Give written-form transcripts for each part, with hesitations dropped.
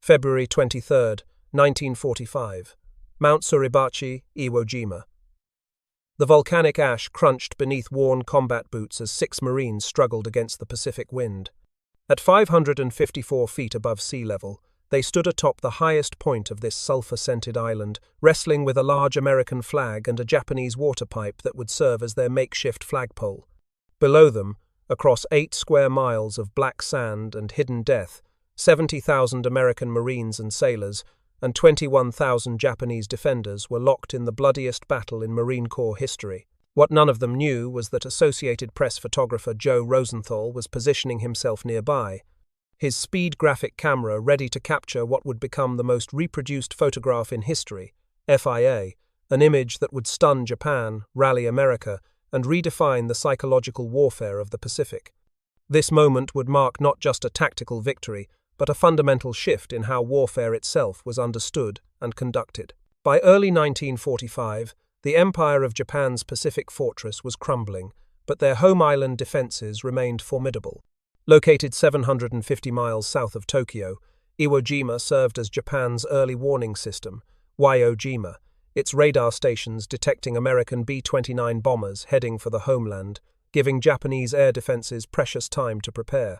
February 23, 1945. Mount Suribachi, Iwo Jima. The volcanic ash crunched beneath worn combat boots as 6 Marines struggled against the Pacific wind. At 554 feet above sea level, they stood atop the highest point of this sulfur-scented island, wrestling with a large American flag and a Japanese water pipe that would serve as their makeshift flagpole. Below them, across 8 square miles of black sand and hidden death, 70,000 American Marines and sailors and 21,000 Japanese defenders were locked in the bloodiest battle in Marine Corps history. What none of them knew was that Associated Press photographer Joe Rosenthal was positioning himself nearby, his speed graphic camera ready to capture what would become the most reproduced photograph in history, FIA, an image that would stun Japan, rally America, and redefine the psychological warfare of the Pacific. This moment would mark not just a tactical victory, but a fundamental shift in how warfare itself was understood and conducted. By early 1945, the empire of Japan's Pacific fortress was crumbling, but their home island defenses remained formidable. Located 750 miles south of Tokyo, Iwo Jima served as Japan's early warning system, Iwo Jima, its radar stations detecting American B-29 bombers heading for the homeland, giving Japanese air defenses precious time to prepare.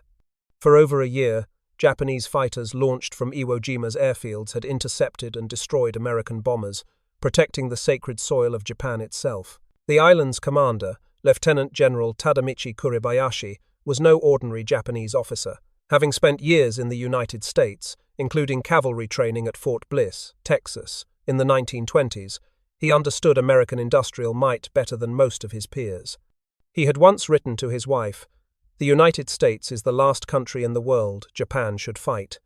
For over a year, Japanese fighters launched from Iwo Jima's airfields had intercepted and destroyed American bombers, protecting the sacred soil of Japan itself. The island's commander, Lieutenant General Kuribayashi, was no ordinary Japanese officer. Having spent years in the United States, including cavalry training at Fort Bliss, Texas, in the 1920s, he understood American industrial might better than most of his peers. He had once written to his wife, "The United States is the last country in the world Japan should fight.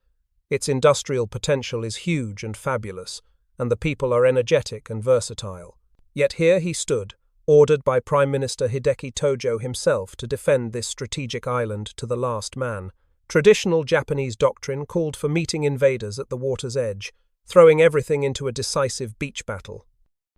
Its industrial potential is huge and fabulous, and the people are energetic and versatile." Yet here he stood, ordered by Prime Minister Hideki Tojo himself to defend this strategic island to the last man. Traditional Japanese doctrine called for meeting invaders at the water's edge, throwing everything into a decisive beach battle.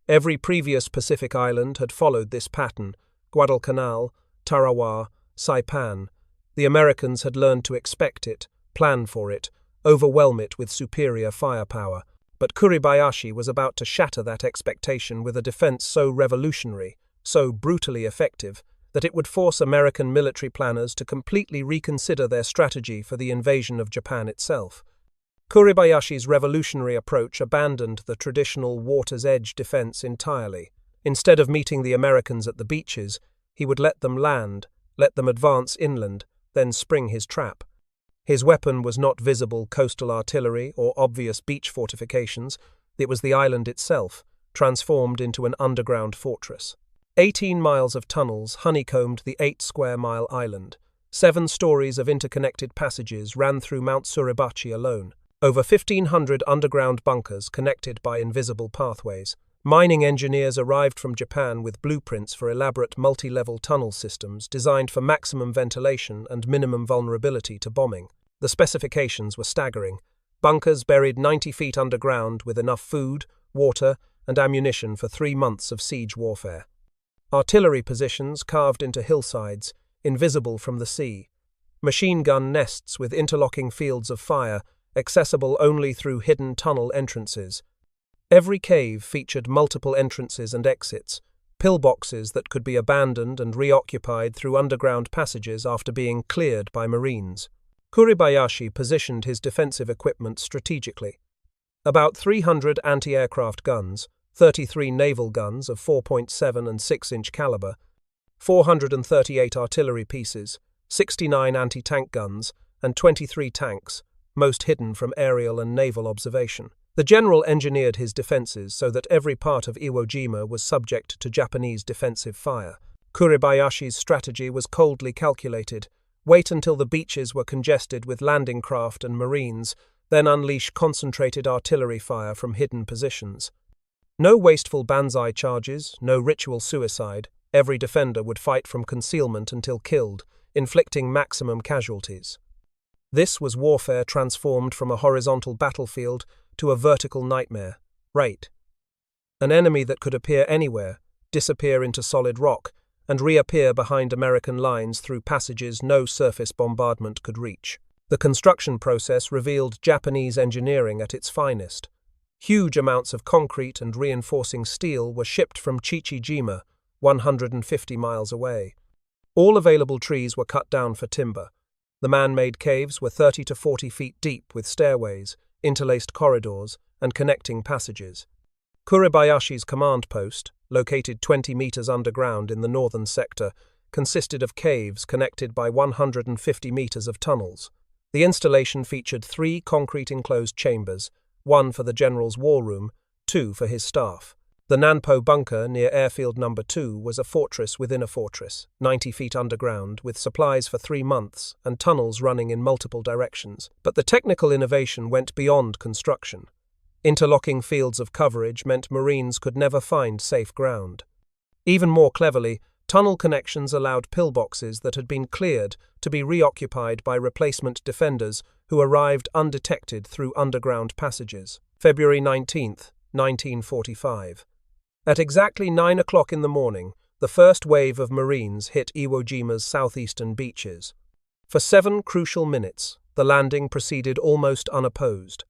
Every previous Pacific island had followed this pattern: Guadalcanal, Tarawa, Saipan. The Americans had learned to expect it, plan for it, overwhelm it with superior firepower. But Kuribayashi was about to shatter that expectation with a defense so revolutionary, so brutally effective, that it would force American military planners to completely reconsider their strategy for the invasion of Japan itself. Kuribayashi's revolutionary approach abandoned the traditional water's edge defense entirely. Instead of meeting the Americans at the beaches, he would let them land, let them advance inland, then spring his trap. His weapon was not visible coastal artillery or obvious beach fortifications. It was the island itself, transformed into an underground fortress. 18 miles of tunnels honeycombed the 8-square-mile island. 7 stories of interconnected passages ran through Mount Suribachi alone. Over 1,500 underground bunkers connected by invisible pathways. Mining engineers arrived from Japan with blueprints for elaborate multi-level tunnel systems designed for maximum ventilation and minimum vulnerability to bombing. The specifications were staggering. Bunkers buried 90 feet underground with enough food, water, and ammunition for 3 months of siege warfare. Artillery positions carved into hillsides, invisible from the sea. Machine gun nests with interlocking fields of fire, accessible only through hidden tunnel entrances. Every cave featured multiple entrances and exits, pillboxes that could be abandoned and reoccupied through underground passages after being cleared by Marines. Kuribayashi positioned his defensive equipment strategically. About 300 anti-aircraft guns, 33 naval guns of 4.7 and 6-inch caliber, 438 artillery pieces, 69 anti-tank guns, and 23 tanks, most hidden from aerial and naval observation. The general engineered his defenses so that every part of Iwo Jima was subject to Japanese defensive fire. Kuribayashi's strategy was coldly calculated. Wait until the beaches were congested with landing craft and Marines, then unleash concentrated artillery fire from hidden positions. No wasteful banzai charges, no ritual suicide. Every defender would fight from concealment until killed, inflicting maximum casualties. This was warfare transformed from a horizontal battlefield to a vertical nightmare. Right. An enemy that could appear anywhere, disappear into solid rock, and reappear behind American lines through passages no surface bombardment could reach. The construction process revealed Japanese engineering at its finest. Huge amounts of concrete and reinforcing steel were shipped from Chichijima, 150 miles away. All available trees were cut down for timber. The man-made caves were 30 to 40 feet deep with stairways, interlaced corridors, and connecting passages. Kuribayashi's command post, located 20 meters underground in the northern sector, consisted of caves connected by 150 meters of tunnels. The installation featured 3 concrete enclosed chambers, 1 for the general's war room, 2 for his staff. The Nanpo bunker near Airfield No. 2 was a fortress within a fortress, 90 feet underground, with supplies for 3 months and tunnels running in multiple directions. But the technical innovation went beyond construction. Interlocking fields of coverage meant Marines could never find safe ground. Even more cleverly, tunnel connections allowed pillboxes that had been cleared to be reoccupied by replacement defenders who arrived undetected through underground passages. February 19, 1945. At exactly 9 o'clock in the morning, the first wave of Marines hit Iwo Jima's southeastern beaches. For 7 crucial minutes, the landing proceeded almost unopposed.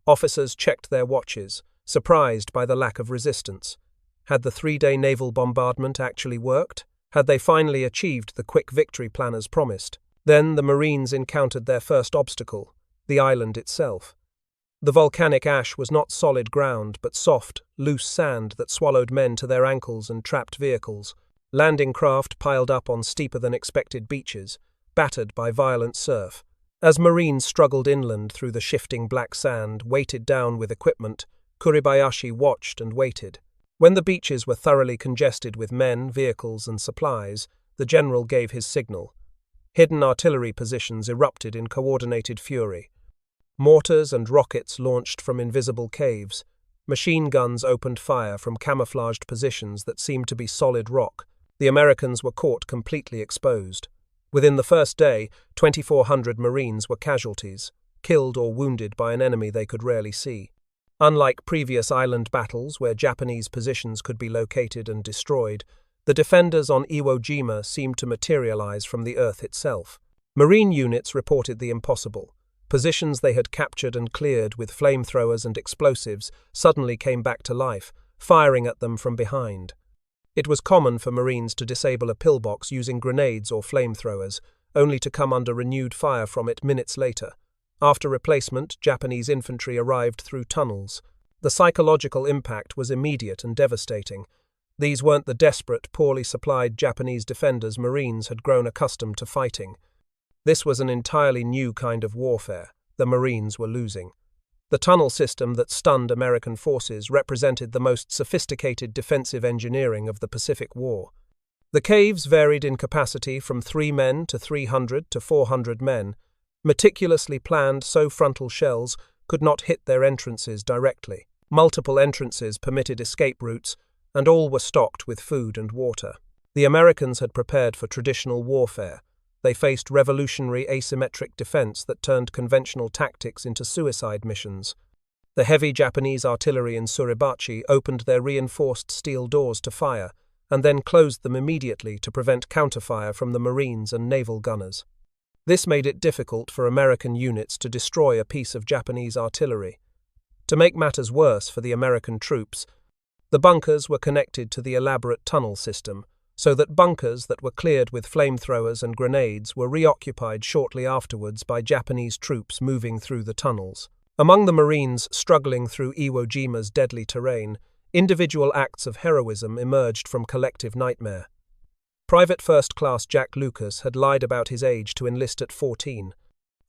Officers checked their watches, surprised by the lack of resistance. Had the 3-day naval bombardment actually worked? Had they finally achieved the quick victory planners promised? Then the Marines encountered their first obstacle, the island itself. The volcanic ash was not solid ground, but soft, loose sand that swallowed men to their ankles and trapped vehicles. Landing craft piled up on steeper-than-expected beaches, battered by violent surf. As Marines struggled inland through the shifting black sand, weighted down with equipment, Kuribayashi watched and waited. When the beaches were thoroughly congested with men, vehicles, and supplies, the general gave his signal. Hidden artillery positions erupted in coordinated fury. Mortars and rockets launched from invisible caves. Machine guns opened fire from camouflaged positions that seemed to be solid rock. The Americans were caught completely exposed. Within the first day, 2,400 Marines were casualties, killed or wounded by an enemy they could rarely see. Unlike previous island battles where Japanese positions could be located and destroyed, the defenders on Iwo Jima seemed to materialize from the earth itself. Marine units reported the impossible. Positions they had captured and cleared with flamethrowers and explosives suddenly came back to life, firing at them from behind. It was common for Marines to disable a pillbox using grenades or flamethrowers, only to come under renewed fire from it minutes later. After replacement, Japanese infantry arrived through tunnels. The psychological impact was immediate and devastating. These weren't the desperate, poorly supplied Japanese defenders Marines had grown accustomed to fighting. This was an entirely new kind of warfare. The Marines were losing. The tunnel system that stunned American forces represented the most sophisticated defensive engineering of the Pacific War. The caves varied in capacity from 3 men to 300 to 400 men, meticulously planned so frontal shells could not hit their entrances directly. Multiple entrances permitted escape routes, and all were stocked with food and water. The Americans had prepared for traditional warfare. They faced revolutionary asymmetric defense that turned conventional tactics into suicide missions. The heavy Japanese artillery in Suribachi opened their reinforced steel doors to fire, and then closed them immediately to prevent counterfire from the Marines and naval gunners. This made it difficult for American units to destroy a piece of Japanese artillery. To make matters worse for the American troops, the bunkers were connected to the elaborate tunnel system, so that bunkers that were cleared with flamethrowers and grenades were reoccupied shortly afterwards by Japanese troops moving through the tunnels. Among the Marines struggling through Iwo Jima's deadly terrain, individual acts of heroism emerged from collective nightmare. Private First Class Jack Lucas had lied about his age to enlist at 14.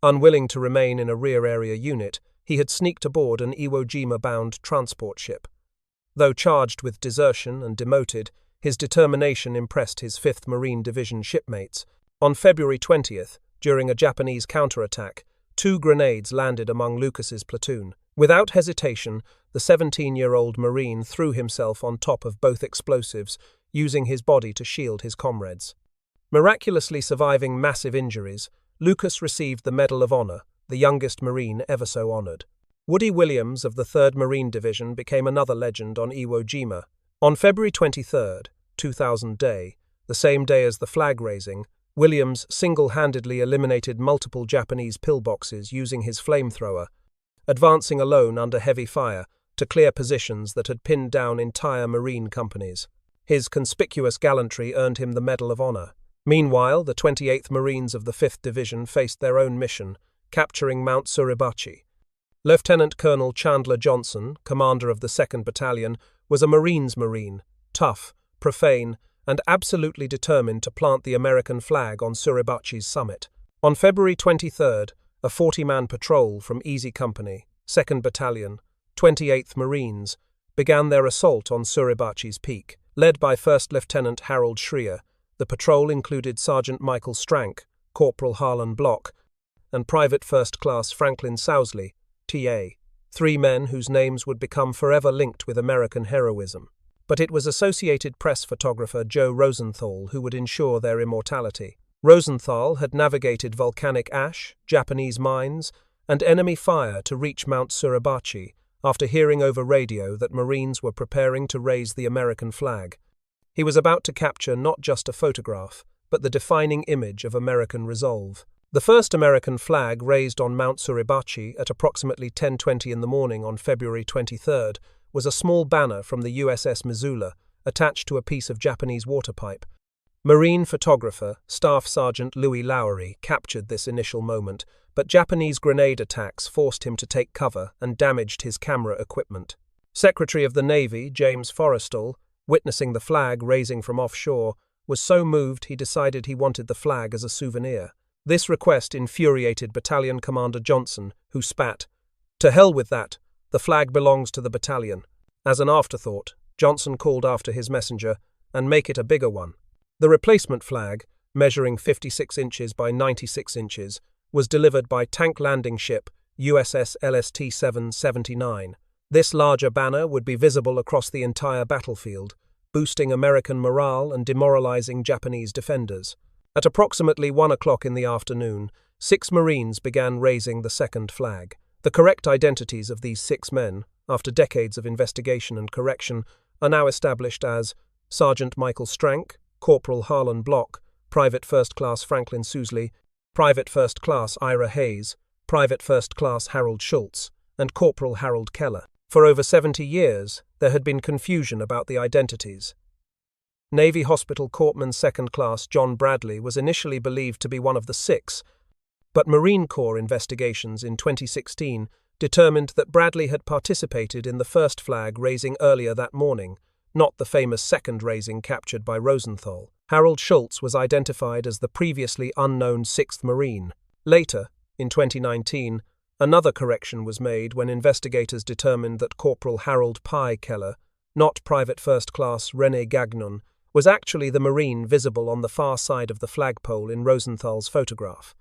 Unwilling to remain in a rear area unit, he had sneaked aboard an Iwo Jima-bound transport ship. Though charged with desertion and demoted, his determination impressed his 5th Marine Division shipmates. On February 20th, during a Japanese counterattack, 2 grenades landed among Lucas's platoon. Without hesitation, the 17-year-old Marine threw himself on top of both explosives, using his body to shield his comrades. Miraculously surviving massive injuries, Lucas received the Medal of Honor, the youngest Marine ever so honored. Woody Williams of the 3rd Marine Division became another legend on Iwo Jima. On February 23, 2000 day, the same day as the flag raising, Williams single-handedly eliminated multiple Japanese pillboxes using his flamethrower, advancing alone under heavy fire to clear positions that had pinned down entire Marine companies. His conspicuous gallantry earned him the Medal of Honor. Meanwhile, the 28th Marines of the 5th Division faced their own mission, capturing Mount Suribachi. Lieutenant Colonel Chandler Johnson, commander of the 2nd Battalion, was a Marine, tough, profane, and absolutely determined to plant the American flag on Suribachi's summit. On February 23rd, a 40-man patrol from Easy Company, 2nd Battalion, 28th Marines, began their assault on Suribachi's peak. Led by 1st Lieutenant Harold Schreier, the patrol included Sergeant Michael Strank, Corporal Harlan Block, and Private First Class Franklin Sousley, TA, 3 men whose names would become forever linked with American heroism. But it was Associated Press photographer Joe Rosenthal who would ensure their immortality. Rosenthal had navigated volcanic ash, Japanese mines, and enemy fire to reach Mount Suribachi after hearing over radio that Marines were preparing to raise the American flag. He was about to capture not just a photograph, but the defining image of American resolve. The first American flag raised on Mount Suribachi at approximately 10:20 in the morning on February 23rd was a small banner from the USS Missoula attached to a piece of Japanese water pipe. Marine photographer Staff Sergeant Louis Lowry captured this initial moment, but Japanese grenade attacks forced him to take cover and damaged his camera equipment. Secretary of the Navy James Forrestal, witnessing the flag raising from offshore, was so moved he decided he wanted the flag as a souvenir. This request infuriated Battalion Commander Johnson, who spat, "To hell with that, the flag belongs to the battalion." As an afterthought, Johnson called after his messenger, "And make it a bigger one." The replacement flag, measuring 56 inches by 96 inches, was delivered by tank landing ship USS LST 779. This larger banner would be visible across the entire battlefield, boosting American morale and demoralizing Japanese defenders. At approximately 1 o'clock in the afternoon, 6 Marines began raising the second flag. The correct identities of these 6 men, after decades of investigation and correction, are now established as Sergeant Michael Strank, Corporal Harlan Block, Private First Class Franklin Sousley, Private First Class Ira Hayes, Private First Class Harold Schultz, and Corporal Harold Keller. For over 70 years, there had been confusion about the identities. Navy Hospital Corpsman Second Class John Bradley was initially believed to be one of the 6, but Marine Corps investigations in 2016 determined that Bradley had participated in the first flag raising earlier that morning, not the famous second raising captured by Rosenthal. Harold Schultz was identified as the previously unknown 6th Marine. Later, in 2019, another correction was made when investigators determined that Corporal Harold Pye Keller, not Private First Class René Gagnon, was actually the Marine visible on the far side of the flagpole in Rosenthal's photograph.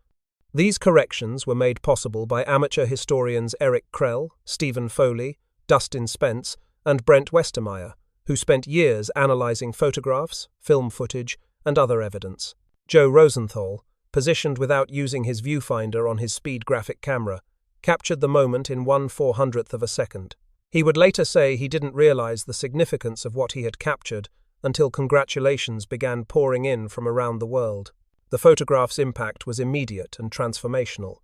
These corrections were made possible by amateur historians Eric Krell, Stephen Foley, Dustin Spence, and Brent Westermeyer, who spent years analyzing photographs, film footage, and other evidence. Joe Rosenthal, positioned without using his viewfinder on his speed graphic camera, captured the moment in 1/400th of a second. He would later say he didn't realize the significance of what he had captured until congratulations began pouring in from around the world. The photograph's impact was immediate and transformational.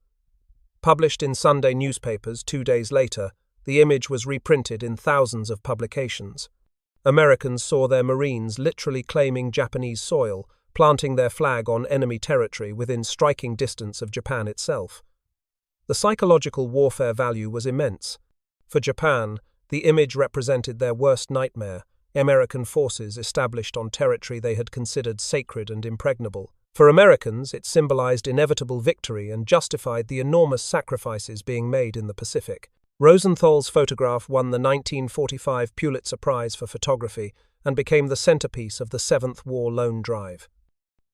Published in Sunday newspapers 2 days later, the image was reprinted in thousands of publications. Americans saw their Marines literally claiming Japanese soil, planting their flag on enemy territory within striking distance of Japan itself. The psychological warfare value was immense. For Japan, the image represented their worst nightmare, American forces established on territory they had considered sacred and impregnable. For Americans, it symbolized inevitable victory and justified the enormous sacrifices being made in the Pacific. Rosenthal's photograph won the 1945 Pulitzer Prize for photography and became the centerpiece of the 7th War Loan Drive.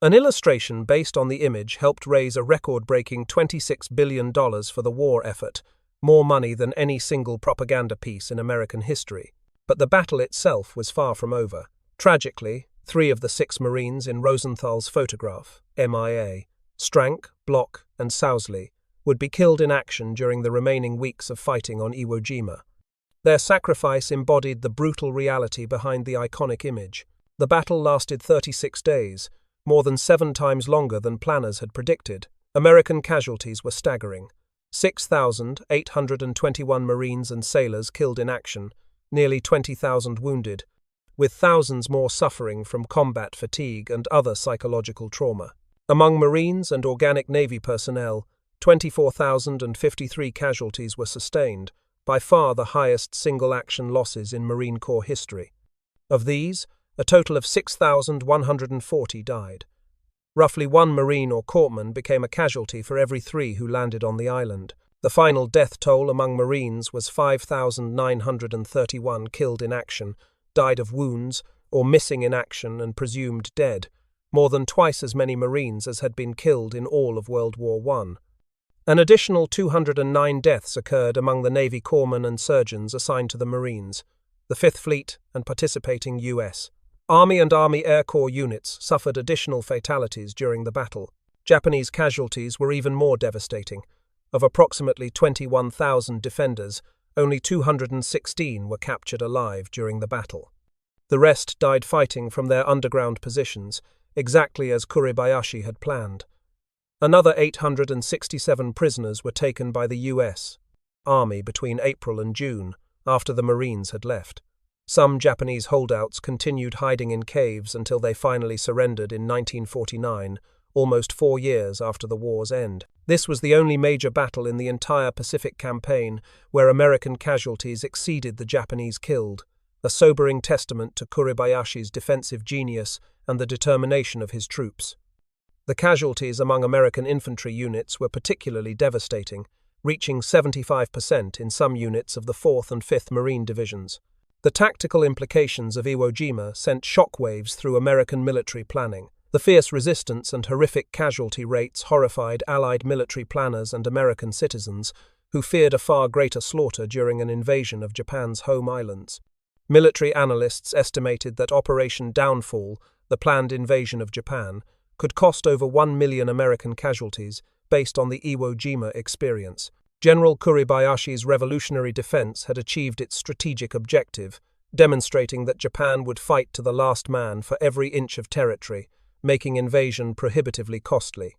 An illustration based on the image helped raise a record-breaking $26 billion for the war effort, more money than any single propaganda piece in American history. But the battle itself was far from over. Tragically, 3 of the 6 Marines in Rosenthal's photograph, MIA, Strank, Block, and Sousley, would be killed in action during the remaining weeks of fighting on Iwo Jima. Their sacrifice embodied the brutal reality behind the iconic image. The battle lasted 36 days, more than 7 times longer than planners had predicted. American casualties were staggering. 6,821 Marines and sailors killed in action, nearly 20,000 wounded, with thousands more suffering from combat fatigue and other psychological trauma. Among Marines and Organic Navy personnel, 24,053 casualties were sustained, by far the highest single-action losses in Marine Corps history. Of these, a total of 6,140 died. Roughly 1 Marine or corpsman became a casualty for every 3 who landed on the island. The final death toll among Marines was 5,931 killed in action, died of wounds, or missing in action and presumed dead, more than twice as many Marines as had been killed in all of World War I. An additional 209 deaths occurred among the Navy corpsmen and surgeons assigned to the Marines, the Fifth Fleet, and participating U.S. Army and Army Air Corps units suffered additional fatalities during the battle. Japanese casualties were even more devastating. Of approximately 21,000 defenders, only 216 were captured alive during the battle. The rest died fighting from their underground positions, exactly as Kuribayashi had planned. Another 867 prisoners were taken by the U.S. Army between April and June, after the Marines had left. Some Japanese holdouts continued hiding in caves until they finally surrendered in 1949, almost 4 years after the war's end. This was the only major battle in the entire Pacific campaign where American casualties exceeded the Japanese killed, a sobering testament to Kuribayashi's defensive genius and the determination of his troops. The casualties among American infantry units were particularly devastating, reaching 75% in some units of the 4th and 5th Marine Divisions. The tactical implications of Iwo Jima sent shockwaves through American military planning. The fierce resistance and horrific casualty rates horrified Allied military planners and American citizens, who feared a far greater slaughter during an invasion of Japan's home islands. Military analysts estimated that Operation Downfall, the planned invasion of Japan, could cost over 1 million American casualties based on the Iwo Jima experience. General Kuribayashi's revolutionary defense had achieved its strategic objective, demonstrating that Japan would fight to the last man for every inch of territory, making invasion prohibitively costly.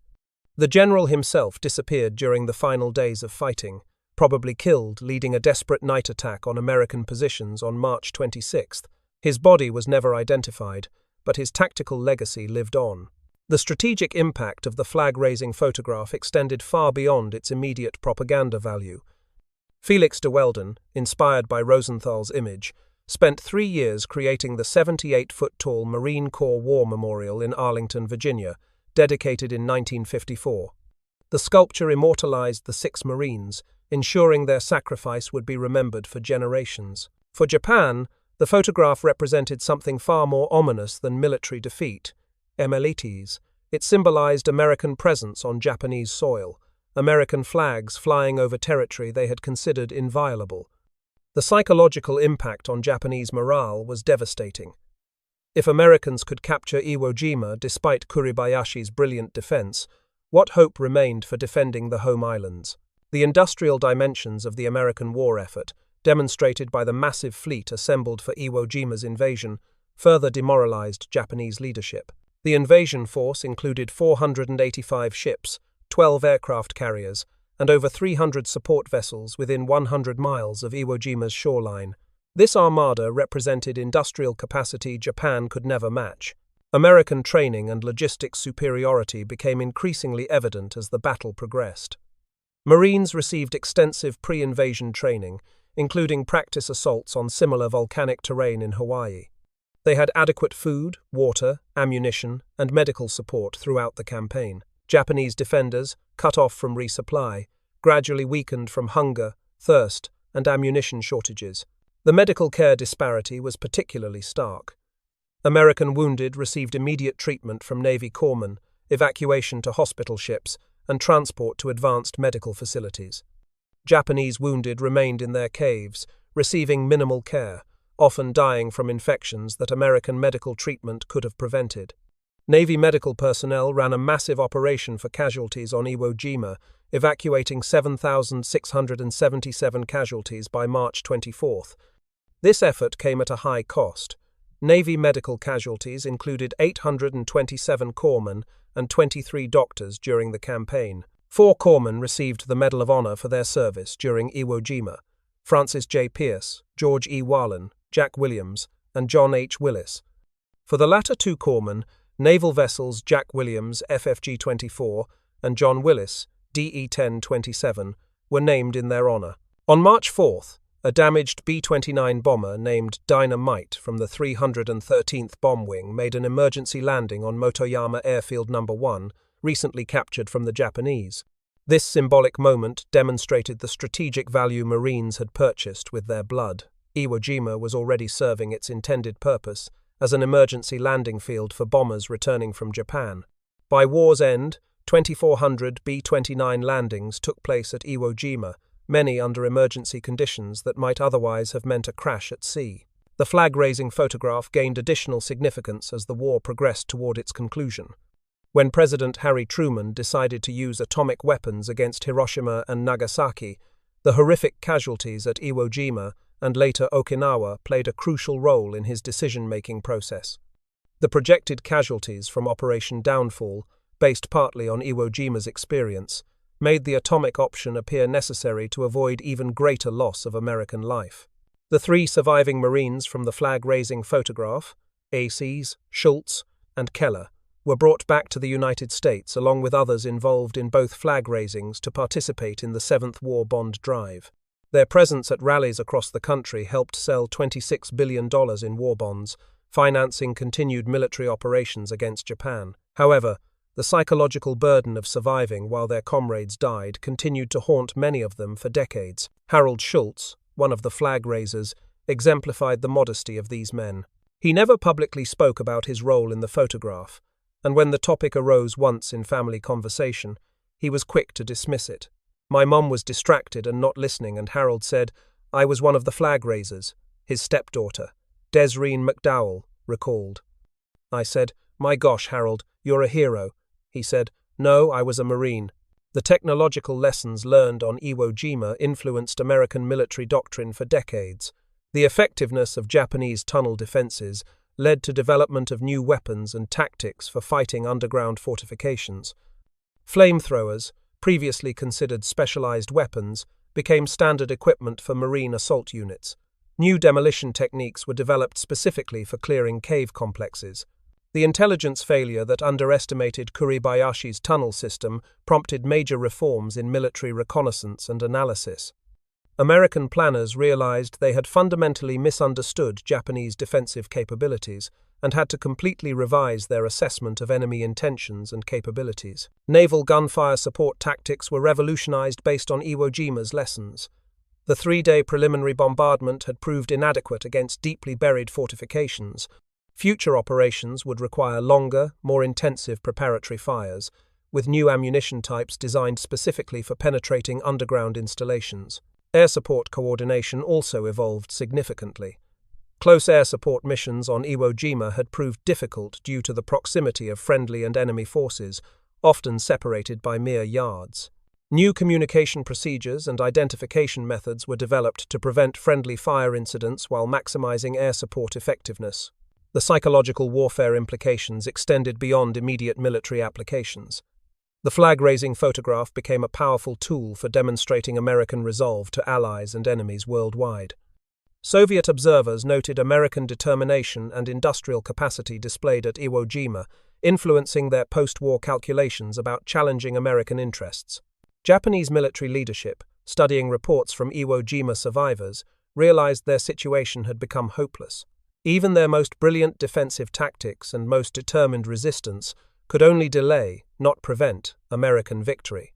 The general himself disappeared during the final days of fighting, probably killed leading a desperate night attack on American positions on March 26. His body was never identified, but his tactical legacy lived on. The strategic impact of the flag-raising photograph extended far beyond its immediate propaganda value. Felix de Weldon, inspired by Rosenthal's image, spent 3 years creating the 78-foot-tall Marine Corps War Memorial in Arlington, Virginia, dedicated in 1954. The sculpture immortalized the 6 Marines, ensuring their sacrifice would be remembered for generations. For Japan, the photograph represented something far more ominous than military defeat. Emelites. It symbolized American presence on Japanese soil, American flags flying over territory they had considered inviolable. The psychological impact on Japanese morale was devastating. If Americans could capture Iwo Jima despite Kuribayashi's brilliant defense, what hope remained for defending the home islands? The industrial dimensions of the American war effort, demonstrated by the massive fleet assembled for Iwo Jima's invasion, further demoralized Japanese leadership. The invasion force included 485 ships, 12 aircraft carriers, and over 300 support vessels within 100 miles of Iwo Jima's shoreline. This armada represented industrial capacity Japan could never match. American training and logistics superiority became increasingly evident as the battle progressed. Marines received extensive pre-invasion training, including practice assaults on similar volcanic terrain in Hawaii. They had adequate food, water, ammunition, and medical support throughout the campaign. Japanese defenders, cut off from resupply, gradually weakened from hunger, thirst, and ammunition shortages. The medical care disparity was particularly stark. American wounded received immediate treatment from Navy corpsmen, evacuation to hospital ships, and transport to advanced medical facilities. Japanese wounded remained in their caves, receiving minimal care, often dying from infections that American medical treatment could have prevented. Navy medical personnel ran a massive operation for casualties on Iwo Jima, evacuating 7,677 casualties by March 24. This effort came at a high cost. Navy medical casualties included 827 corpsmen and 23 doctors during the campaign. 4 corpsmen received the Medal of Honor for their service during Iwo Jima: Francis J. Pierce, George E. Wallen, Jack Williams, and John H. Willis. For the latter 2 corpsmen, naval vessels Jack Williams, FFG-24, and John Willis, DE-10-27, were named in their honor. On March 4th, a damaged B-29 bomber named Dynamite from the 313th Bomb Wing made an emergency landing on Motoyama Airfield No. 1, recently captured from the Japanese. This symbolic moment demonstrated the strategic value Marines had purchased with their blood. Iwo Jima was already serving its intended purpose as an emergency landing field for bombers returning from Japan. By war's end, 2,400 B-29 landings took place at Iwo Jima, many under emergency conditions that might otherwise have meant a crash at sea. The flag-raising photograph gained additional significance as the war progressed toward its conclusion. When President Harry Truman decided to use atomic weapons against Hiroshima and Nagasaki, the horrific casualties at Iwo Jima and later Okinawa played a crucial role in his decision-making process. The projected casualties from Operation Downfall, based partly on Iwo Jima's experience, made the atomic option appear necessary to avoid even greater loss of American life. The 3 surviving Marines from the flag-raising photograph, ACs, Schultz, and Keller, were brought back to the United States along with others involved in both flag raisings to participate in the 7th War Bond Drive. Their presence at rallies across the country helped sell $26 billion in war bonds, financing continued military operations against Japan. However, the psychological burden of surviving while their comrades died continued to haunt many of them for decades. Harold Schultz, one of the flag raisers, exemplified the modesty of these men. He never publicly spoke about his role in the photograph, and when the topic arose once in family conversation, he was quick to dismiss it. "My mom was distracted and not listening, and Harold said, I was one of the flag raisers," his stepdaughter, Desreen McDowell, recalled. I said, "My gosh, Harold, you're a hero." He said, "No, I was a Marine." The technological lessons learned on Iwo Jima influenced American military doctrine for decades. The effectiveness of Japanese tunnel defenses led to development of new weapons and tactics for fighting underground fortifications. Flamethrowers, previously considered specialized weapons, became standard equipment for Marine assault units. New demolition techniques were developed specifically for clearing cave complexes. The intelligence failure that underestimated Kuribayashi's tunnel system prompted major reforms in military reconnaissance and analysis. American planners realized they had fundamentally misunderstood Japanese defensive capabilities and had to completely revise their assessment of enemy intentions and capabilities. Naval gunfire support tactics were revolutionized based on Iwo Jima's lessons. The 3-day preliminary bombardment had proved inadequate against deeply buried fortifications. Future operations would require longer, more intensive preparatory fires, with new ammunition types designed specifically for penetrating underground installations. Air support coordination also evolved significantly. Close air support missions on Iwo Jima had proved difficult due to the proximity of friendly and enemy forces, often separated by mere yards. New communication procedures and identification methods were developed to prevent friendly fire incidents while maximizing air support effectiveness. The psychological warfare implications extended beyond immediate military applications. The flag-raising photograph became a powerful tool for demonstrating American resolve to allies and enemies worldwide. Soviet observers noted American determination and industrial capacity displayed at Iwo Jima, influencing their post-war calculations about challenging American interests. Japanese military leadership, studying reports from Iwo Jima survivors, realized their situation had become hopeless. Even their most brilliant defensive tactics and most determined resistance could only delay, not prevent, American victory.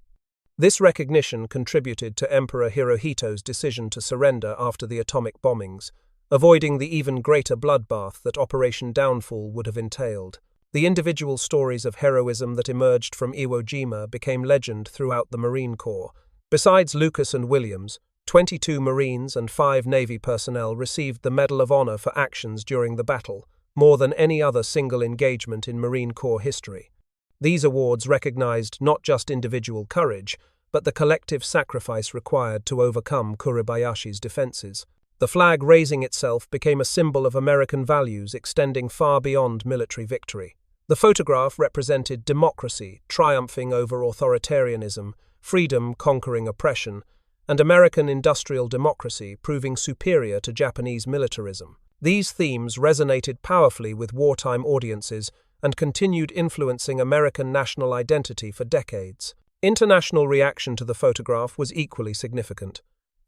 This recognition contributed to Emperor Hirohito's decision to surrender after the atomic bombings, avoiding the even greater bloodbath that Operation Downfall would have entailed. The individual stories of heroism that emerged from Iwo Jima became legend throughout the Marine Corps. Besides Lucas and Williams, 22 Marines and 5 Navy personnel received the Medal of Honor for actions during the battle, more than any other single engagement in Marine Corps history. These awards recognized not just individual courage, but the collective sacrifice required to overcome Kuribayashi's defenses. The flag raising itself became a symbol of American values extending far beyond military victory. The photograph represented democracy triumphing over authoritarianism, freedom conquering oppression, and American industrial democracy proving superior to Japanese militarism. These themes resonated powerfully with wartime audiences and continued influencing American national identity for decades. International reaction to the photograph was equally significant.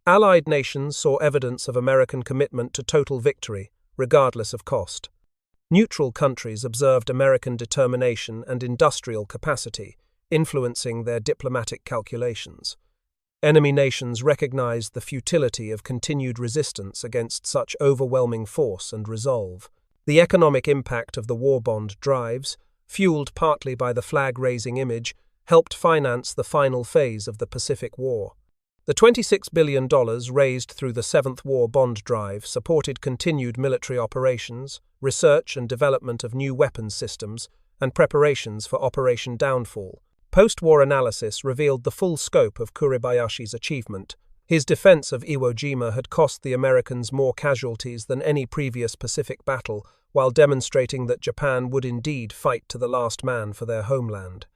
Allied nations saw evidence of American commitment to total victory, regardless of cost. Neutral countries observed American determination and industrial capacity, influencing their diplomatic calculations. Enemy nations recognized the futility of continued resistance against such overwhelming force and resolve. The economic impact of the war bond drives, fueled partly by the flag-raising image, helped finance the final phase of the Pacific War. The $26 billion raised through the Seventh War Bond Drive supported continued military operations, research and development of new weapons systems, and preparations for Operation Downfall. Post-war analysis revealed the full scope of Kuribayashi's achievement. His defense of Iwo Jima had cost the Americans more casualties than any previous Pacific battle, while demonstrating that Japan would indeed fight to the last man for their homeland.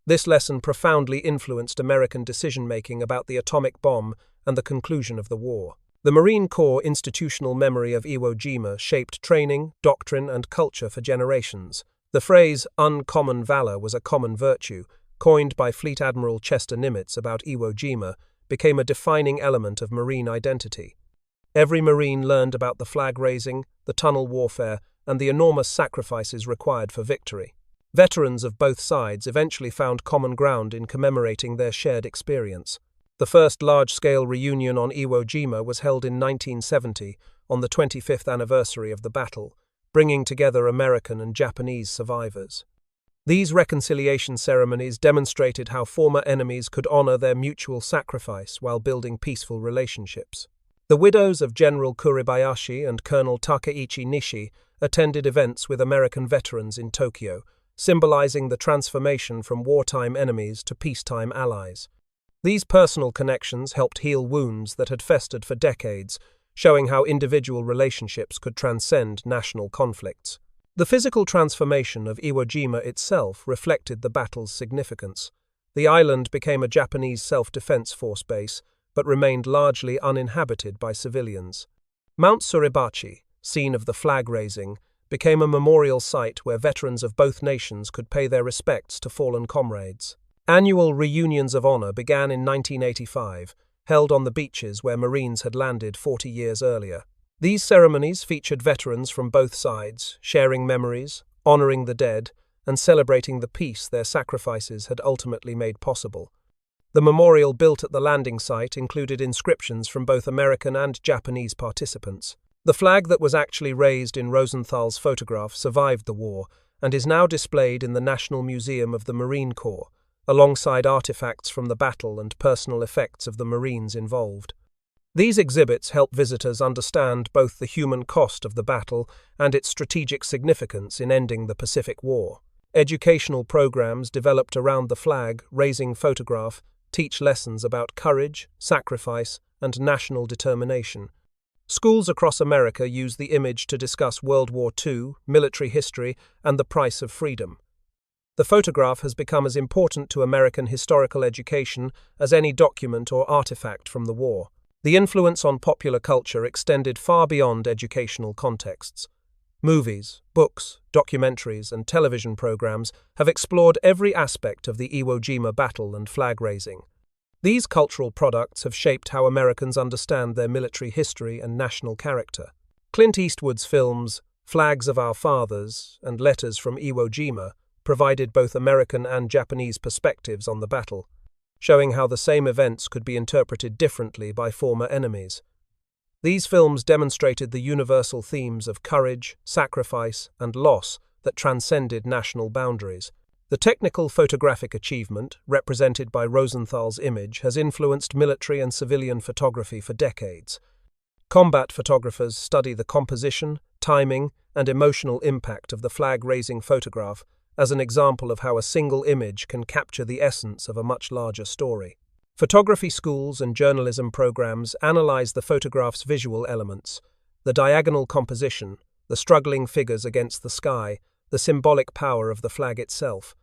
This lesson profoundly influenced American decision-making about the atomic bomb and the conclusion of the war. The Marine Corps' institutional memory of Iwo Jima shaped training, doctrine, and culture for generations. The phrase "uncommon valor" was a common virtue, coined by Fleet Admiral Chester Nimitz about Iwo Jima, became a defining element of Marine identity. Every Marine learned about the flag-raising, the tunnel warfare, and the enormous sacrifices required for victory. Veterans of both sides eventually found common ground in commemorating their shared experience. The first large-scale reunion on Iwo Jima was held in 1970, on the 25th anniversary of the battle, bringing together American and Japanese survivors. These reconciliation ceremonies demonstrated how former enemies could honor their mutual sacrifice while building peaceful relationships. The widows of General Kuribayashi and Colonel Takeichi Nishi attended events with American veterans in Tokyo, symbolizing the transformation from wartime enemies to peacetime allies. These personal connections helped heal wounds that had festered for decades, showing how individual relationships could transcend national conflicts. The physical transformation of Iwo Jima itself reflected the battle's significance. The island became a Japanese self-defense force base, but remained largely uninhabited by civilians. Mount Suribachi, scene of the flag-raising, became a memorial site where veterans of both nations could pay their respects to fallen comrades. Annual reunions of honor began in 1985, held on the beaches where Marines had landed 40 years earlier. These ceremonies featured veterans from both sides, sharing memories, honoring the dead, and celebrating the peace their sacrifices had ultimately made possible. The memorial built at the landing site included inscriptions from both American and Japanese participants. The flag that was actually raised in Rosenthal's photograph survived the war and is now displayed in the National Museum of the Marine Corps, alongside artifacts from the battle and personal effects of the Marines involved. These exhibits help visitors understand both the human cost of the battle and its strategic significance in ending the Pacific War. Educational programs developed around the flag-raising photograph teach lessons about courage, sacrifice, and national determination. Schools across America use the image to discuss World War II, military history, and the price of freedom. The photograph has become as important to American historical education as any document or artifact from the war. The influence on popular culture extended far beyond educational contexts. Movies, books, documentaries, and television programs have explored every aspect of the Iwo Jima battle and flag-raising. These cultural products have shaped how Americans understand their military history and national character. Clint Eastwood's films, Flags of Our Fathers and Letters from Iwo Jima, provided both American and Japanese perspectives on the battle, showing how the same events could be interpreted differently by former enemies. These films demonstrated the universal themes of courage, sacrifice, and loss that transcended national boundaries. The technical photographic achievement, represented by Rosenthal's image, has influenced military and civilian photography for decades. Combat photographers study the composition, timing, and emotional impact of the flag-raising photograph as an example of how a single image can capture the essence of a much larger story. Photography schools and journalism programs analyze the photograph's visual elements, the diagonal composition, the struggling figures against the sky, the symbolic power of the flag itself.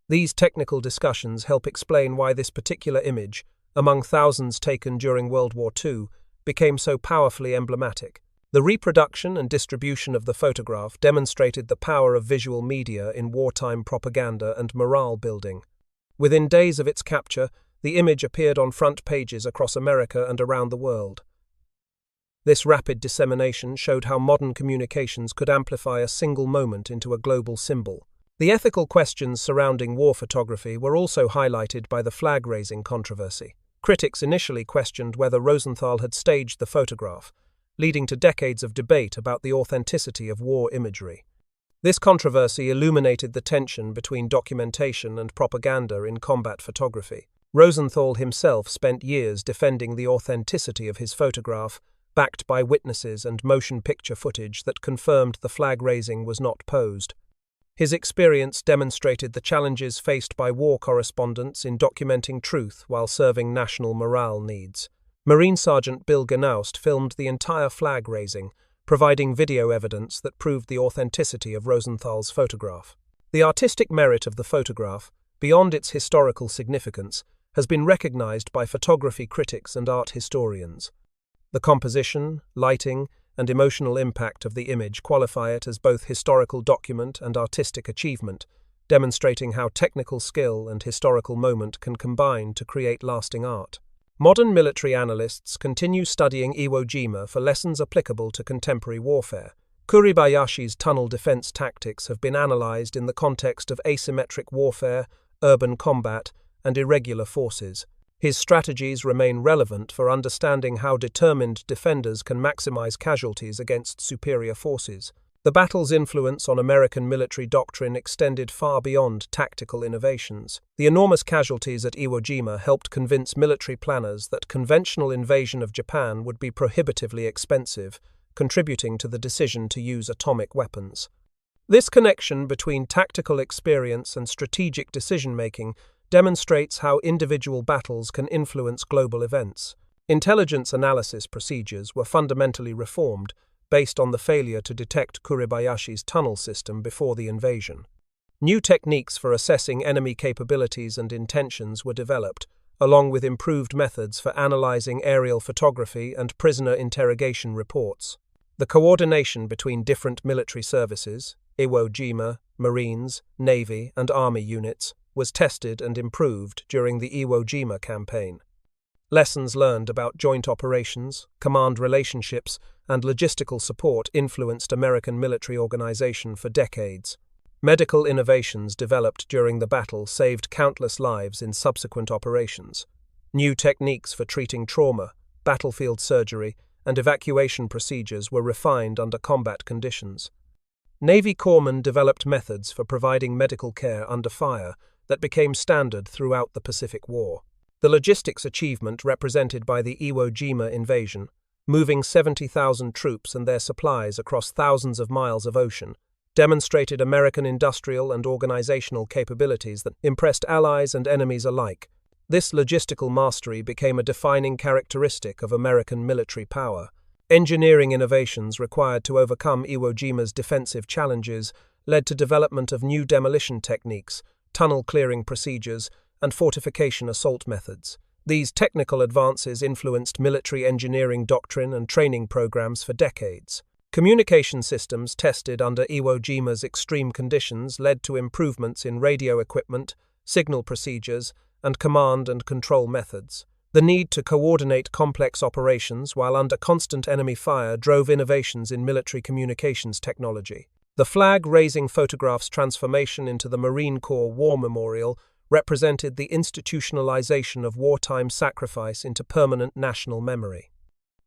These technical discussions help explain why this particular image, among thousands taken during World War II, became so powerfully emblematic. The reproduction and distribution of the photograph demonstrated the power of visual media in wartime propaganda and morale building. Within days of its capture, the image appeared on front pages across America and around the world. This rapid dissemination showed how modern communications could amplify a single moment into a global symbol. The ethical questions surrounding war photography were also highlighted by the flag-raising controversy. Critics initially questioned whether Rosenthal had staged the photograph, leading to decades of debate about the authenticity of war imagery. This controversy illuminated the tension between documentation and propaganda in combat photography. Rosenthal himself spent years defending the authenticity of his photograph, backed by witnesses and motion picture footage that confirmed the flag-raising was not posed. His experience demonstrated the challenges faced by war correspondents in documenting truth while serving national morale needs. Marine Sergeant Bill Gnaust filmed the entire flag-raising, providing video evidence that proved the authenticity of Rosenthal's photograph. The artistic merit of the photograph, beyond its historical significance, has been recognized by photography critics and art historians. The composition, lighting, and emotional impact of the image qualify it as both historical document and artistic achievement, demonstrating how technical skill and historical moment can combine to create lasting art. Modern military analysts continue studying Iwo Jima for lessons applicable to contemporary warfare. Kuribayashi's tunnel defense tactics have been analyzed in the context of asymmetric warfare, urban combat, and irregular forces. His strategies remain relevant for understanding how determined defenders can maximize casualties against superior forces. The battle's influence on American military doctrine extended far beyond tactical innovations. The enormous casualties at Iwo Jima helped convince military planners that conventional invasion of Japan would be prohibitively expensive, contributing to the decision to use atomic weapons. This connection between tactical experience and strategic decision-making demonstrates how individual battles can influence global events. Intelligence analysis procedures were fundamentally reformed, based on the failure to detect Kuribayashi's tunnel system before the invasion. New techniques for assessing enemy capabilities and intentions were developed, along with improved methods for analyzing aerial photography and prisoner interrogation reports. The coordination between different military services, Iwo Jima, Marines, Navy, and Army units, was tested and improved during the Iwo Jima campaign. Lessons learned about joint operations, command relationships, and logistical support influenced American military organization for decades. Medical innovations developed during the battle saved countless lives in subsequent operations. New techniques for treating trauma, battlefield surgery, and evacuation procedures were refined under combat conditions. Navy corpsmen developed methods for providing medical care under fire that became standard throughout the Pacific War. The logistics achievement represented by the Iwo Jima invasion, moving 70,000 troops and their supplies across thousands of miles of ocean, demonstrated American industrial and organizational capabilities that impressed allies and enemies alike. This logistical mastery became a defining characteristic of American military power. Engineering innovations required to overcome Iwo Jima's defensive challenges led to development of new demolition techniques, tunnel clearing procedures, and fortification assault methods. These technical advances influenced military engineering doctrine and training programs for decades. Communication systems tested under Iwo Jima's extreme conditions led to improvements in radio equipment, signal procedures, and command and control methods. The need to coordinate complex operations while under constant enemy fire drove innovations in military communications technology. The flag-raising photograph's transformation into the Marine Corps War Memorial represented the institutionalization of wartime sacrifice into permanent national memory.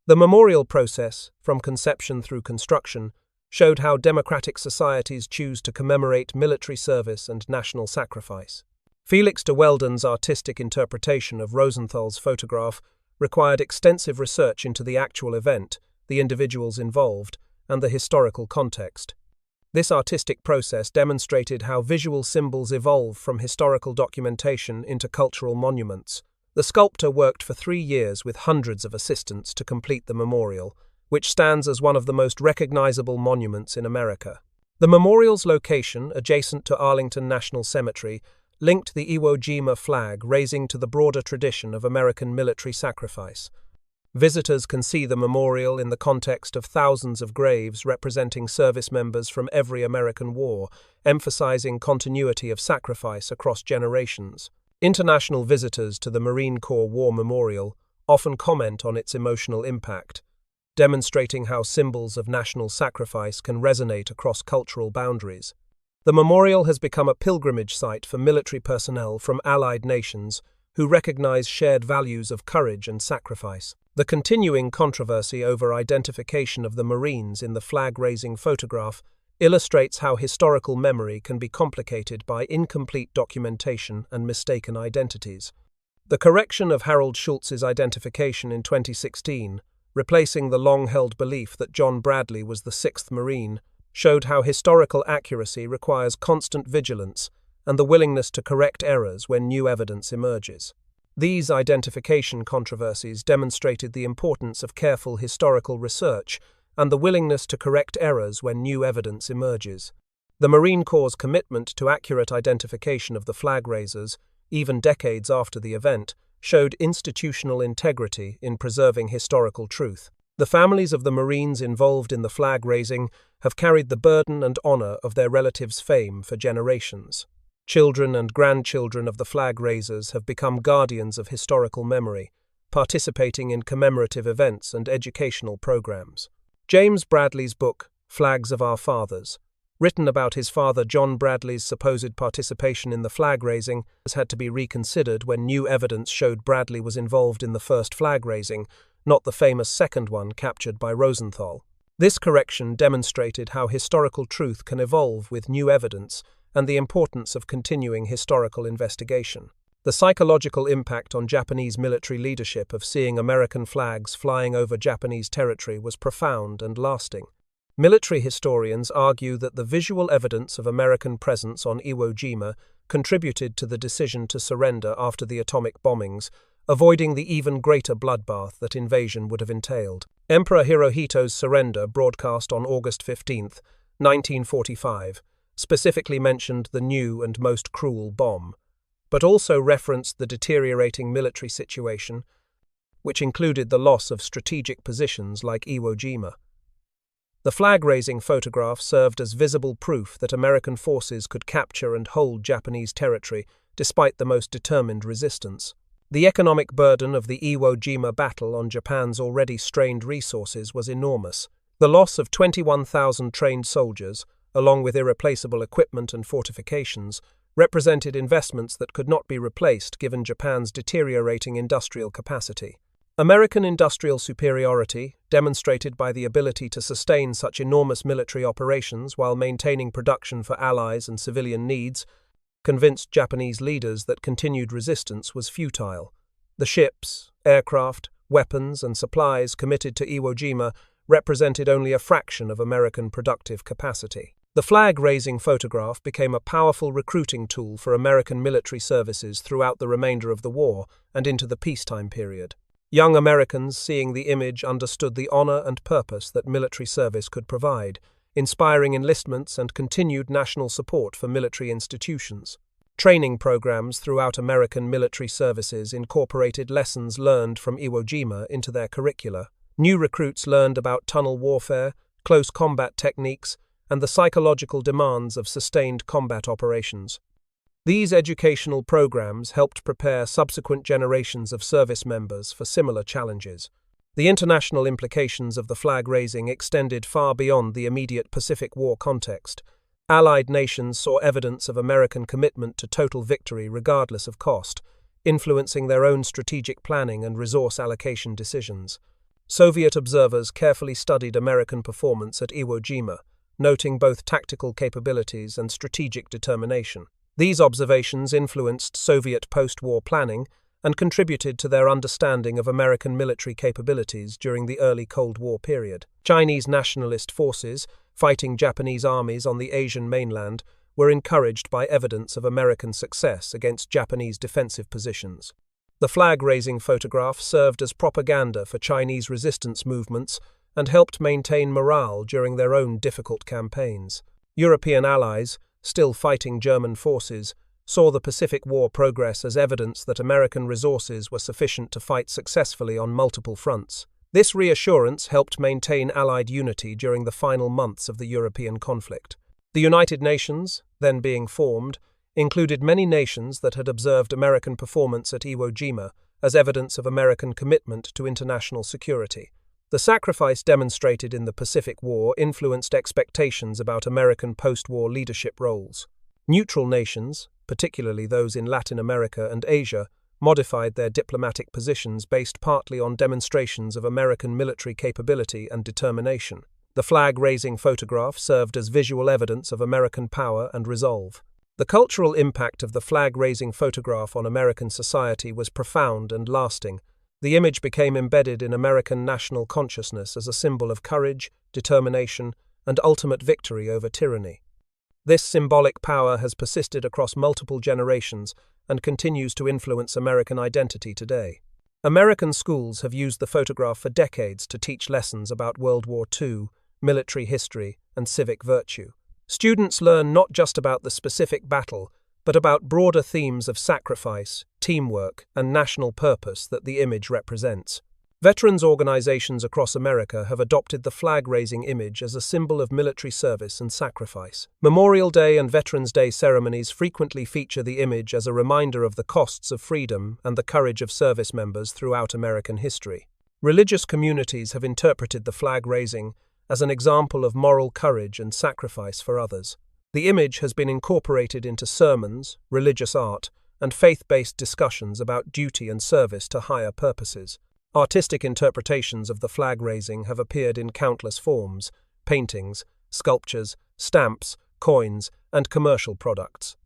The memorial process, from conception through construction, showed how democratic societies choose to commemorate military service and national sacrifice. Felix de Weldon's artistic interpretation of Rosenthal's photograph required extensive research into the actual event, the individuals involved, and the historical context. This artistic process demonstrated how visual symbols evolve from historical documentation into cultural monuments, The sculptor worked for 3 years with hundreds of assistants to complete the memorial, which stands as one of the most recognizable monuments in America. The memorial's location, adjacent to Arlington National Cemetery, linked the Iwo Jima flag raising to the broader tradition of American military sacrifice. Visitors can see the memorial in the context of thousands of graves representing service members from every American war, emphasizing continuity of sacrifice across generations. International visitors to the Marine Corps War Memorial often comment on its emotional impact, demonstrating how symbols of national sacrifice can resonate across cultural boundaries. The memorial has become a pilgrimage site for military personnel from allied nations who recognize shared values of courage and sacrifice. The continuing controversy over identification of the Marines in the flag-raising photograph illustrates how historical memory can be complicated by incomplete documentation and mistaken identities. The correction of Harold Schultz's identification in 2016, replacing the long-held belief that John Bradley was the 6th Marine, showed how historical accuracy requires constant vigilance and the willingness to correct errors when new evidence emerges. These identification controversies demonstrated the importance of careful historical research and the willingness to correct errors when new evidence emerges. The Marine Corps' commitment to accurate identification of the flag raisers, even decades after the event, showed institutional integrity in preserving historical truth. The families of the Marines involved in the flag raising have carried the burden and honor of their relatives' fame for generations. Children and grandchildren of the flag raisers have become guardians of historical memory, participating in commemorative events and educational programs. James Bradley's book, Flags of Our Fathers, written about his father John Bradley's supposed participation in the flag raising, has had to be reconsidered when new evidence showed Bradley was involved in the first flag raising, not the famous second one captured by Rosenthal. This correction demonstrated how historical truth can evolve with new evidence and the importance of continuing historical investigation. The psychological impact on Japanese military leadership of seeing American flags flying over Japanese territory was profound and lasting. Military historians argue that the visual evidence of American presence on Iwo Jima contributed to the decision to surrender after the atomic bombings, avoiding the even greater bloodbath that invasion would have entailed. Emperor Hirohito's surrender, broadcast on August 15, 1945, specifically mentioned the new and most cruel bomb, but also referenced the deteriorating military situation, which included the loss of strategic positions like Iwo Jima. The flag-raising photograph served as visible proof that American forces could capture and hold Japanese territory despite the most determined resistance. The economic burden of the Iwo Jima battle on Japan's already strained resources was enormous. The loss of 21,000 trained soldiers, along with irreplaceable equipment and fortifications, represented investments that could not be replaced given Japan's deteriorating industrial capacity. American industrial superiority, demonstrated by the ability to sustain such enormous military operations while maintaining production for allies and civilian needs, convinced Japanese leaders that continued resistance was futile. The ships, aircraft, weapons, and supplies committed to Iwo Jima represented only a fraction of American productive capacity. The flag-raising photograph became a powerful recruiting tool for American military services throughout the remainder of the war and into the peacetime period. Young Americans, seeing the image, understood the honor and purpose that military service could provide, inspiring enlistments and continued national support for military institutions. Training programs throughout American military services incorporated lessons learned from Iwo Jima into their curricula. New recruits learned about tunnel warfare, close combat techniques, and the psychological demands of sustained combat operations. These educational programs helped prepare subsequent generations of service members for similar challenges. The international implications of the flag raising extended far beyond the immediate Pacific War context. Allied nations saw evidence of American commitment to total victory regardless of cost, influencing their own strategic planning and resource allocation decisions. Soviet observers carefully studied American performance at Iwo Jima, noting both tactical capabilities and strategic determination. These observations influenced Soviet post-war planning and contributed to their understanding of American military capabilities during the early Cold War period. Chinese nationalist forces, fighting Japanese armies on the Asian mainland, were encouraged by evidence of American success against Japanese defensive positions. The flag-raising photograph served as propaganda for Chinese resistance movements and helped maintain morale during their own difficult campaigns. European allies, still fighting German forces, saw the Pacific War progress as evidence that American resources were sufficient to fight successfully on multiple fronts. This reassurance helped maintain Allied unity during the final months of the European conflict. The United Nations, then being formed, included many nations that had observed American performance at Iwo Jima as evidence of American commitment to international security. The sacrifice demonstrated in the Pacific War influenced expectations about American post-war leadership roles. Neutral nations, particularly those in Latin America and Asia, modified their diplomatic positions based partly on demonstrations of American military capability and determination. The flag-raising photograph served as visual evidence of American power and resolve. The cultural impact of the flag-raising photograph on American society was profound and lasting. The image became embedded in American national consciousness as a symbol of courage, determination, and ultimate victory over tyranny. This symbolic power has persisted across multiple generations and continues to influence American identity today. American schools have used the photograph for decades to teach lessons about World War II, military history, and civic virtue. Students learn not just about the specific battle, but about broader themes of sacrifice, teamwork, and national purpose that the image represents. Veterans organizations across America have adopted the flag-raising image as a symbol of military service and sacrifice. Memorial Day and Veterans Day ceremonies frequently feature the image as a reminder of the costs of freedom and the courage of service members throughout American history. Religious communities have interpreted the flag-raising as an example of moral courage and sacrifice for others. The image has been incorporated into sermons, religious art, and faith-based discussions about duty and service to higher purposes. Artistic interpretations of the flag-raising have appeared in countless forms: paintings, sculptures, stamps, coins, and commercial products.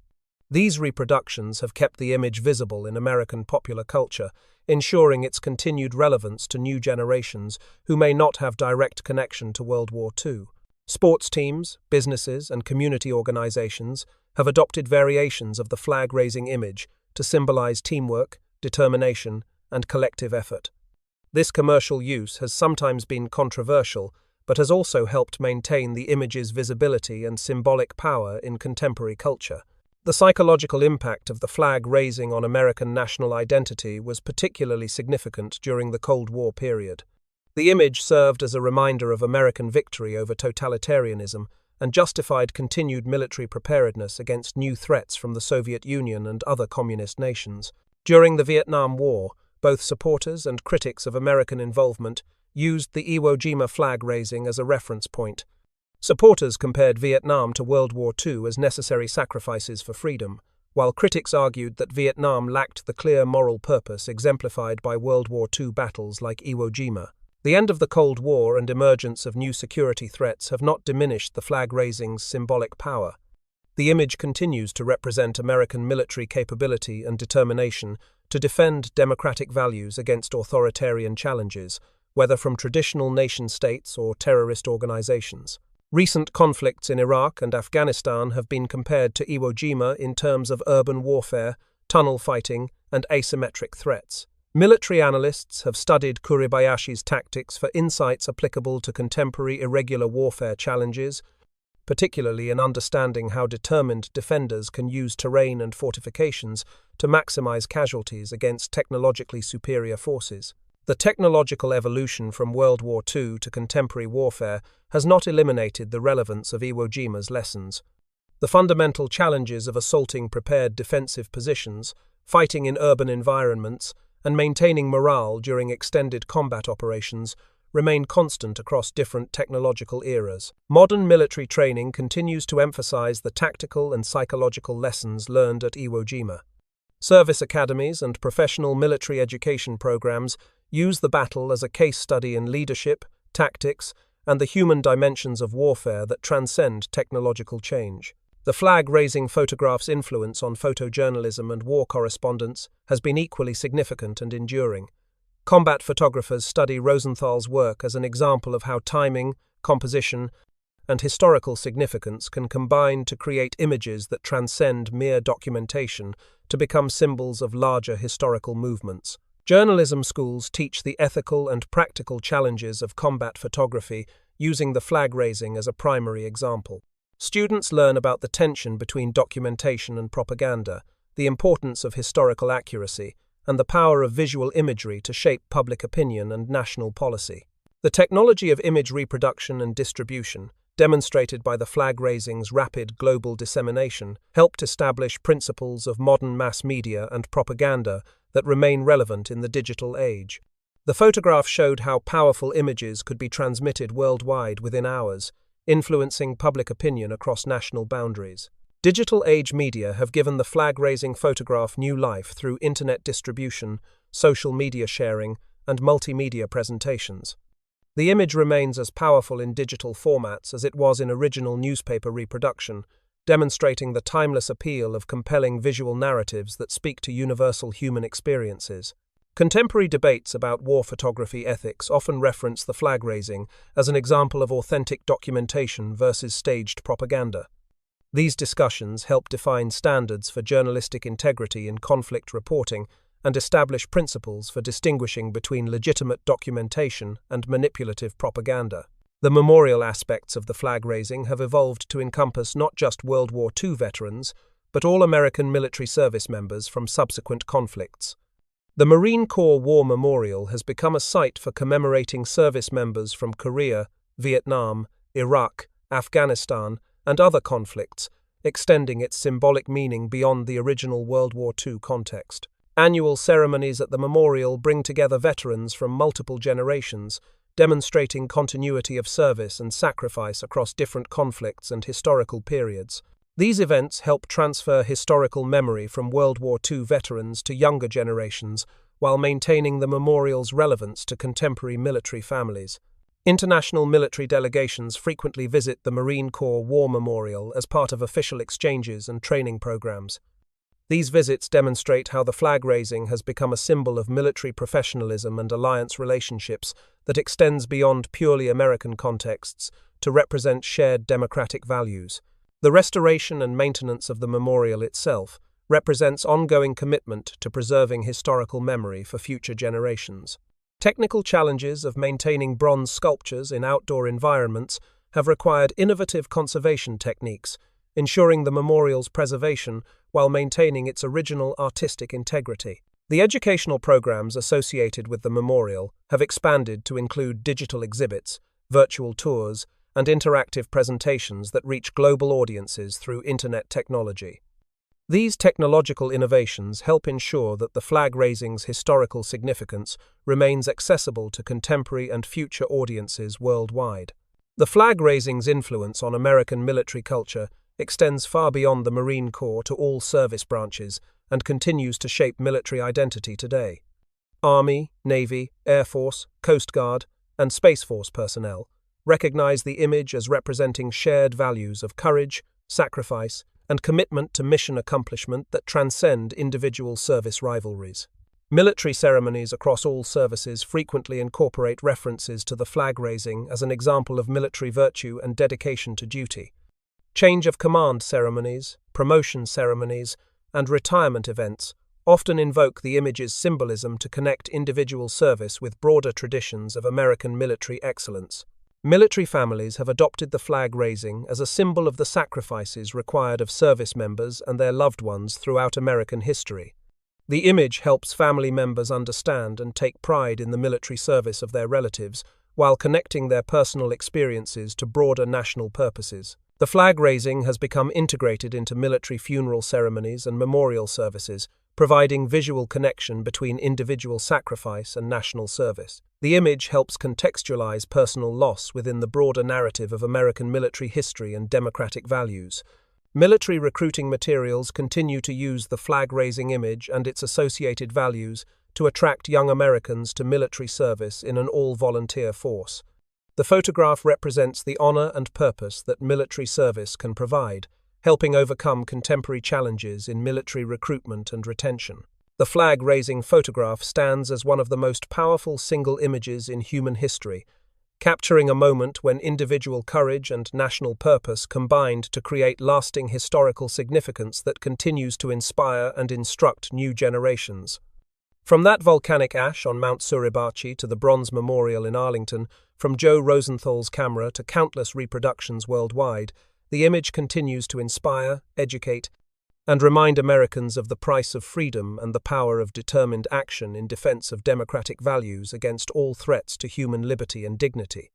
These reproductions have kept the image visible in American popular culture, ensuring its continued relevance to new generations who may not have direct connection to World War II. Sports teams, businesses, and community organizations have adopted variations of the flag-raising image to symbolize teamwork, determination, and collective effort. This commercial use has sometimes been controversial, but has also helped maintain the image's visibility and symbolic power in contemporary culture. The psychological impact of the flag raising on American national identity was particularly significant during the Cold War period. The image served as a reminder of American victory over totalitarianism and justified continued military preparedness against new threats from the Soviet Union and other communist nations. During the Vietnam War, both supporters and critics of American involvement used the Iwo Jima flag raising as a reference point. Supporters compared Vietnam to World War II as necessary sacrifices for freedom, while critics argued that Vietnam lacked the clear moral purpose exemplified by World War II battles like Iwo Jima. The end of the Cold War and emergence of new security threats have not diminished the flag raising's symbolic power. The image continues to represent American military capability and determination to defend democratic values against authoritarian challenges, whether from traditional nation-states or terrorist organizations. Recent conflicts in Iraq and Afghanistan have been compared to Iwo Jima in terms of urban warfare, tunnel fighting, and asymmetric threats. Military analysts have studied Kuribayashi's tactics for insights applicable to contemporary irregular warfare challenges, particularly in understanding how determined defenders can use terrain and fortifications to maximize casualties against technologically superior forces. The technological evolution from World War II to contemporary warfare has not eliminated the relevance of Iwo Jima's lessons. The fundamental challenges of assaulting prepared defensive positions, fighting in urban environments, and maintaining morale during extended combat operations remain constant across different technological eras. Modern military training continues to emphasize the tactical and psychological lessons learned at Iwo Jima. Service academies and professional military education programs use the battle as a case study in leadership, tactics, and the human dimensions of warfare that transcend technological change. The flag-raising photograph's influence on photojournalism and war correspondence has been equally significant and enduring. Combat photographers study Rosenthal's work as an example of how timing, composition, and historical significance can combine to create images that transcend mere documentation to become symbols of larger historical movements. Journalism schools teach the ethical and practical challenges of combat photography using the flag raising as a primary example. Students learn about the tension between documentation and propaganda, the importance of historical accuracy, and the power of visual imagery to shape public opinion and national policy. The technology of image reproduction and distribution, demonstrated by the flag raising's rapid global dissemination, helped establish principles of modern mass media and propaganda that remain relevant in the digital age. The photograph showed how powerful images could be transmitted worldwide within hours, influencing public opinion across national boundaries. Digital age media have given the flag-raising photograph new life through internet distribution, social media sharing, and multimedia presentations. The image remains as powerful in digital formats as it was in original newspaper reproduction, demonstrating the timeless appeal of compelling visual narratives that speak to universal human experiences. Contemporary debates about war photography ethics often reference the flag raising as an example of authentic documentation versus staged propaganda. These discussions help define standards for journalistic integrity in conflict reporting and establish principles for distinguishing between legitimate documentation and manipulative propaganda. The memorial aspects of the flag raising have evolved to encompass not just World War II veterans, but all American military service members from subsequent conflicts. The Marine Corps War Memorial has become a site for commemorating service members from Korea, Vietnam, Iraq, Afghanistan, and other conflicts, extending its symbolic meaning beyond the original World War II context. Annual ceremonies at the memorial bring together veterans from multiple generations, demonstrating continuity of service and sacrifice across different conflicts and historical periods. These events help transfer historical memory from World War II veterans to younger generations, while maintaining the memorial's relevance to contemporary military families. International military delegations frequently visit the Marine Corps War Memorial as part of official exchanges and training programs. These visits demonstrate how the flag raising has become a symbol of military professionalism and alliance relationships that extends beyond purely American contexts to represent shared democratic values. The restoration and maintenance of the memorial itself represents ongoing commitment to preserving historical memory for future generations. Technical challenges of maintaining bronze sculptures in outdoor environments have required innovative conservation techniques, ensuring the memorial's preservation while maintaining its original artistic integrity. The educational programs associated with the memorial have expanded to include digital exhibits, virtual tours, and interactive presentations that reach global audiences through internet technology. These technological innovations help ensure that the flag raising's historical significance remains accessible to contemporary and future audiences worldwide. The flag raising's influence on American military culture extends far beyond the Marine Corps to all service branches and continues to shape military identity today. Army, Navy, Air Force, Coast Guard, and Space Force personnel recognize the image as representing shared values of courage, sacrifice, and commitment to mission accomplishment that transcend individual service rivalries. Military ceremonies across all services frequently incorporate references to the flag raising as an example of military virtue and dedication to duty. Change of command ceremonies, promotion ceremonies, and retirement events often invoke the image's symbolism to connect individual service with broader traditions of American military excellence. Military families have adopted the flag raising as a symbol of the sacrifices required of service members and their loved ones throughout American history. The image helps family members understand and take pride in the military service of their relatives, while connecting their personal experiences to broader national purposes. The flag raising has become integrated into military funeral ceremonies and memorial services, providing visual connection between individual sacrifice and national service. The image helps contextualize personal loss within the broader narrative of American military history and democratic values. Military recruiting materials continue to use the flag-raising image and its associated values to attract young Americans to military service in an all-volunteer force. The photograph represents the honor and purpose that military service can provide, helping overcome contemporary challenges in military recruitment and retention. The flag-raising photograph stands as one of the most powerful single images in human history, capturing a moment when individual courage and national purpose combined to create lasting historical significance that continues to inspire and instruct new generations. From that volcanic ash on Mount Suribachi to the Bronze Memorial in Arlington, from Joe Rosenthal's camera to countless reproductions worldwide, the image continues to inspire, educate, and remind Americans of the price of freedom and the power of determined action in defense of democratic values against all threats to human liberty and dignity.